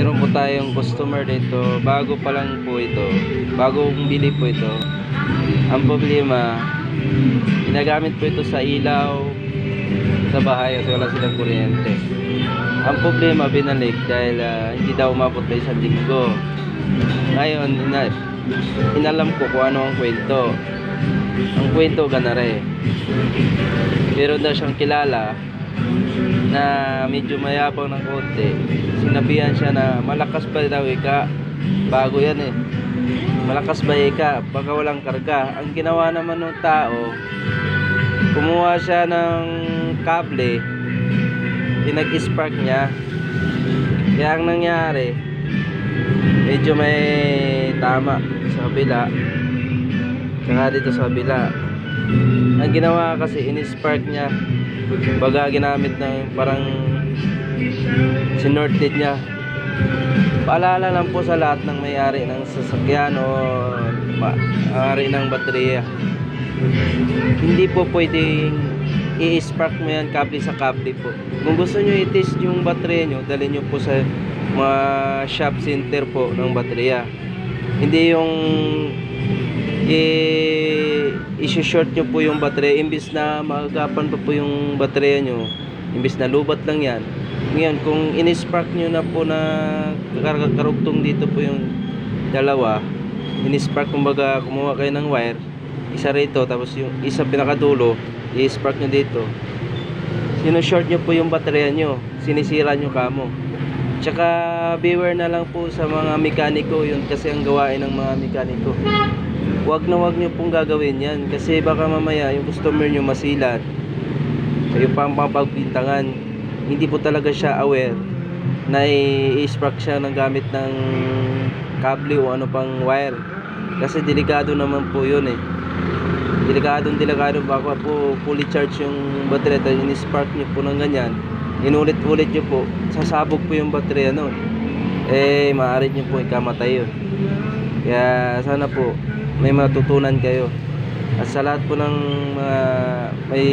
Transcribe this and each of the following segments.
Meron po tayong customer dito. Bago pa lang po ito. Bagong bili po ito. Ang problema, ginagamit po ito sa ilaw sa bahay kasi wala silang kuryente. Ang problema, binalik dahil hindi daw umabot na 1 linggo. Ngayon, inalam ko kung ano ang kwento. Ang kwento, ganare. Meron daw siyang kilala na medyo mayabang ng konti. Sinabihan siya na malakas ba daw ika, bago yan eh, malakas ba ika baka walang karga. Ang ginawa naman ng tao, kumuha siya ng kable, pinag-spark niya. Kaya ang nangyari, medyo may tama sa kabila saka dito sa kabila. Ang ginawa kasi, in-spark niya, baga ginamit ng parang sinorted niya. Paalala lang po sa lahat ng may-ari ng sasakyan o may-ari ng baterya, hindi po pwedeng i-spark mo yan kable sa kable po. Kung gusto nyo i-test yung baterya nyo, dalhin nyo po sa mga shop center po ng baterya. Hindi yung i-short nyo po yung baterya, imbis na magagapan pa po yung baterya nyo, imbis na lubat lang yan. Ngayon, kung in-spark nyo na po na karugtong dito po yung dalawa, in-spark, kumbaga kumuha kayo ng wire, isa rito, tapos yung isa pinakadulo, i-spark nyo dito, sino-short nyo po yung baterya nyo, sinisira nyo kamo. Tsaka beware na lang po sa mga mekaniko, yun kasi ang gawain ng mga mekaniko. Wag nyo pong gagawin yan, kasi baka mamaya yung customer nyo masilat, kayo pang pagbintangan. Hindi po talaga siya aware na i-spark siya ng gamit ng kable o ano pang wire, kasi delikado naman po yun eh. Delikado, baka po fully charge yung baterya, tayo in-spark nyo po ng ganyan, inulit-ulit nyo po, sasabog po yung baterya nun, eh maaari nyo po ikamatay yun. Kaya sana po may matutunan kayo. At sa lahat po ng may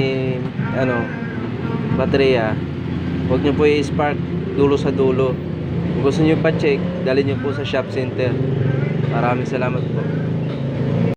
baterya, huwag nyo po i-spark dulo sa dulo. Kung gusto nyo pa-check, dalhin nyo po sa shop center. Maraming salamat po.